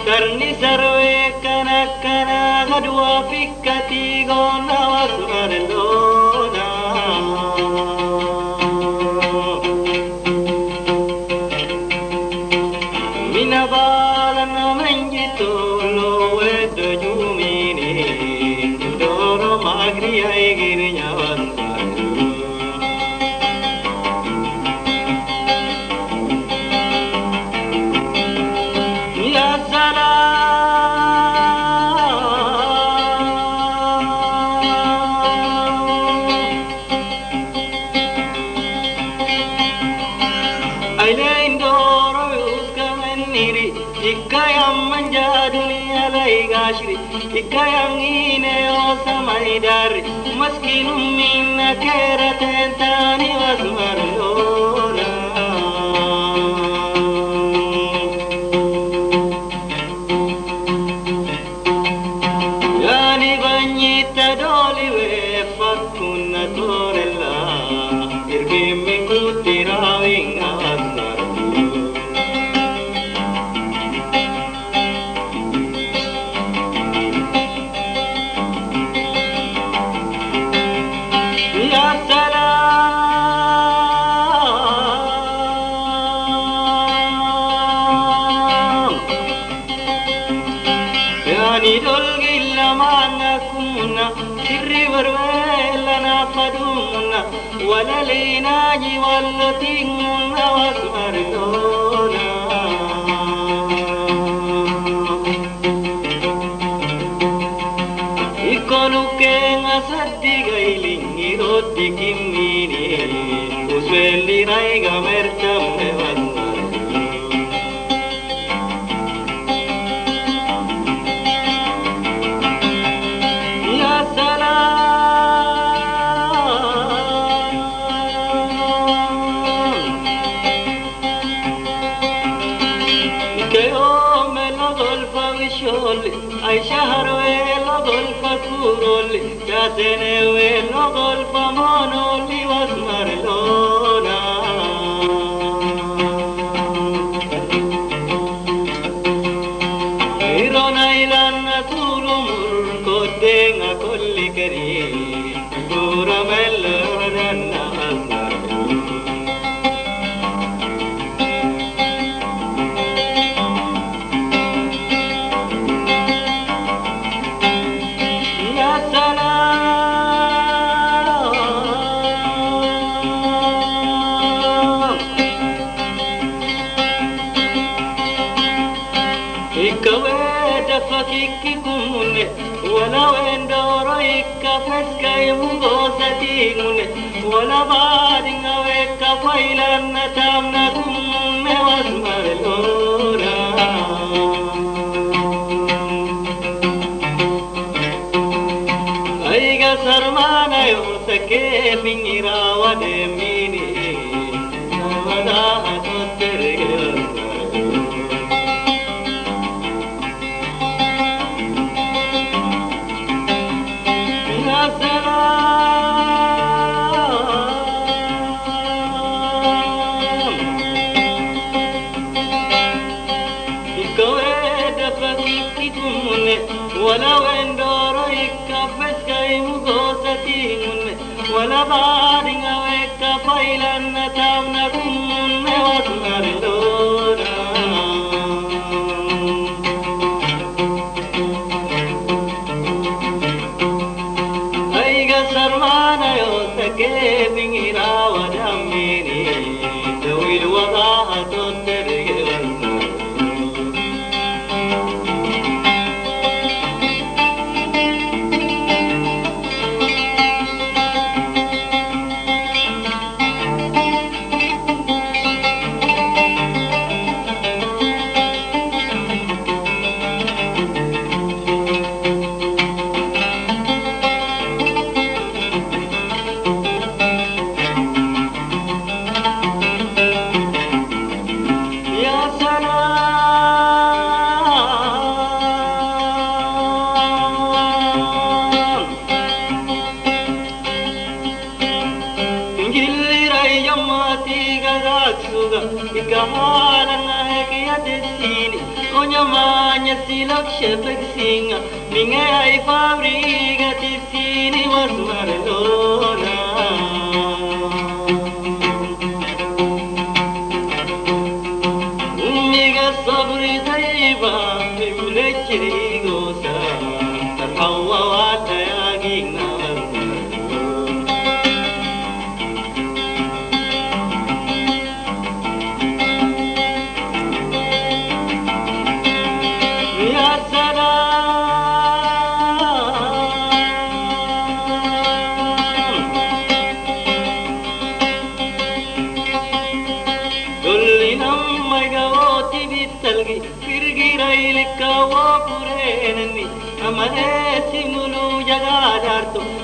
Karni sarve kana kana gadwa pikkati gona wasmarlona mina balana manjito lo wedo jumini doro magri ay girnya Ikayang ineo samaidar maskinum minna keraten tani wasmarlona yani banyita doli we fakuna torella irbimi kutirawing ولا ليناجي ولا تيمنا واسمرتونا يكونوا كان أصدق إليني رودي كميني وسولي رايقا مرتم واسمرتونا يا سلام ay shahar welo golfa kuroli kasene welo golfa monoli wasmarlona irona ilana turumur kodenga kolli kari pura mellona ولا وين دورك فسكي مغوستين ولا بعدين ويك فايلن تامنكم واسمرلونا أيها سرمانا يوسكي بنيرا ودميني ودا أتوترغل ولا وين دورك فسكي مغوستي ولا بعدين ويك فايلنا تامنا كمون واسمر لونا أيها سرمانا يوسكي بنيرا ودميني دوي الوضع تطرق Ikamalana hekia desini Onyamanya silak shepek singa Minge ay fabriga desini was Maradona Umiga sabri taiba Mimle chirigosa Tarhawa watayaging na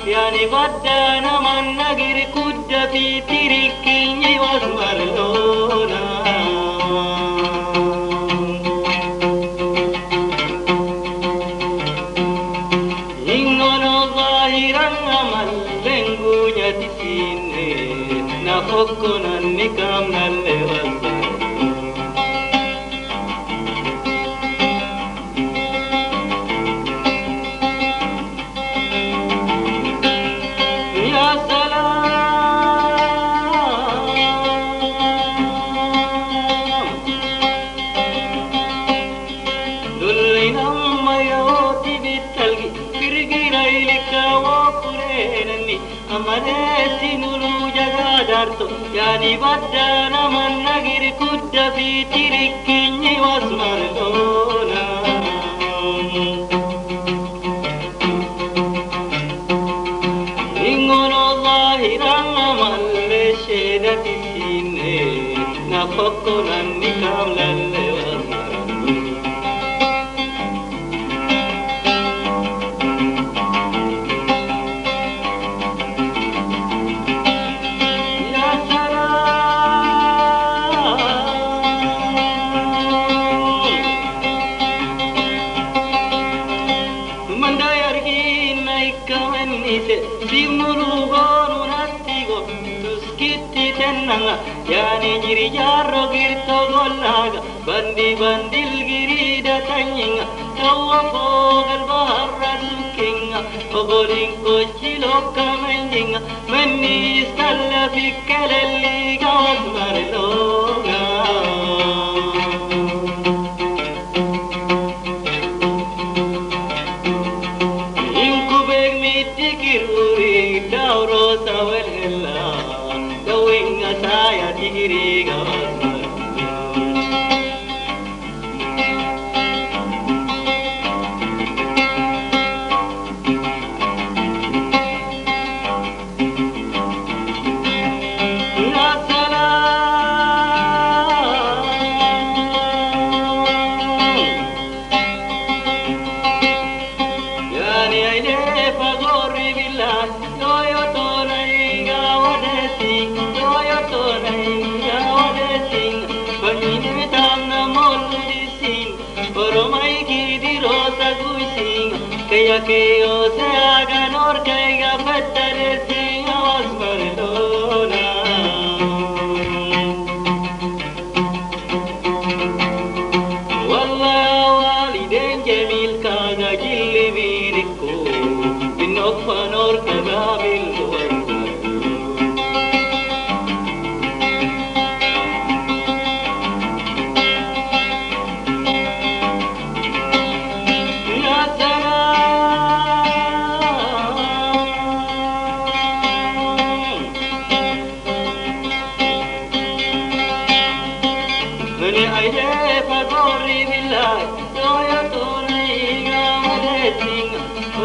يعني بدنا من نجري كد في تركني واسمر لونا إننا ظاهرا عمل بنقول تسيني نفكنا النكام نلوى يعني بدنا من نجري كد في تركني واسمر لونا إننا ظاهرا عمل شدة السنة نفكنا النكام للواسمر يعني جري جارو غيرتو غلاغا بندي بنديل غريدا تانينغا توا فوق البحر رسوكينغا فغولين كوشي لوكا منجينغا مني استلا في كالاليغا واسمر لوغا إنكو بيك ميتي كيروري داورو ساوالهلا saya diri gasar que yo se haga honor que haya pertenece a Barcelona. Wallah waliden jamil kaga jilli biriku bin honor kaga bil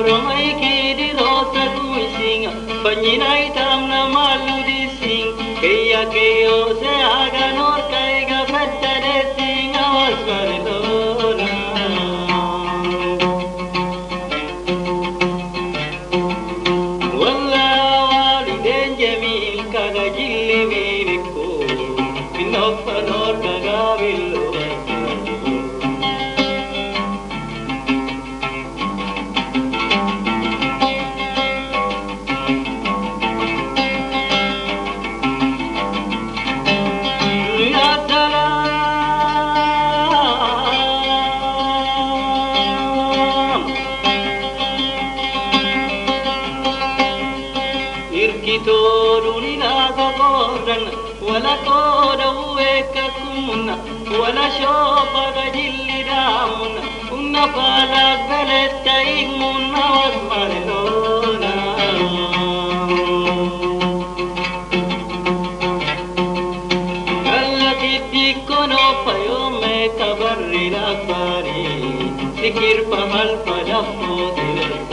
Oromai kidi rosa kuisinga Panjinai tamna malu dising Kaya kayo se aga nor kaiga fattare singa wasvarlona Walla waliden jamil kaga jilli milikko Minoppa nor kaga billo ولا كودا ويككمنا ولا شوفا جل دامنا كنا فالا بلد تيمنا واسمرنا قالك تيكونو فيوم كبر الأكبري سكر فمال فلفو سلسل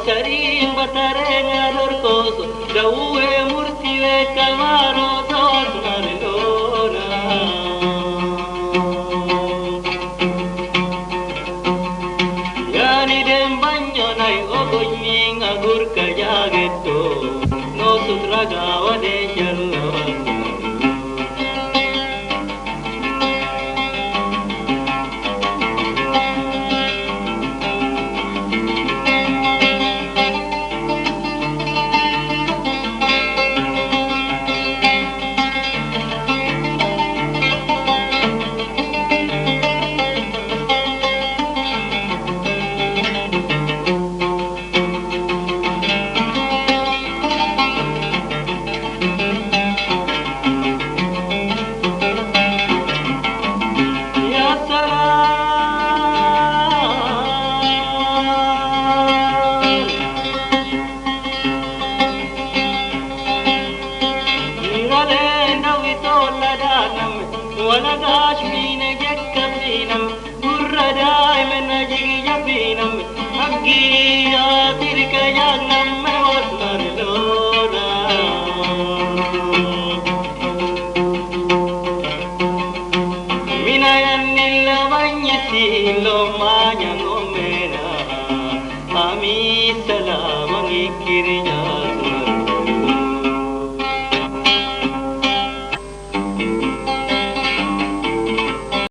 Sarim batarenga dorcoso, daue murtive camaro dos marilona. Yani dem bagno nai ogogninga gurka jagetto, no sutraga wade jallo. ولا داش بينا جك بينم برا دايما جي بينم حقي يا تلك يا نم وصل لونا من ين لمن يسيل ما ينومنا أمي سلام كيرنا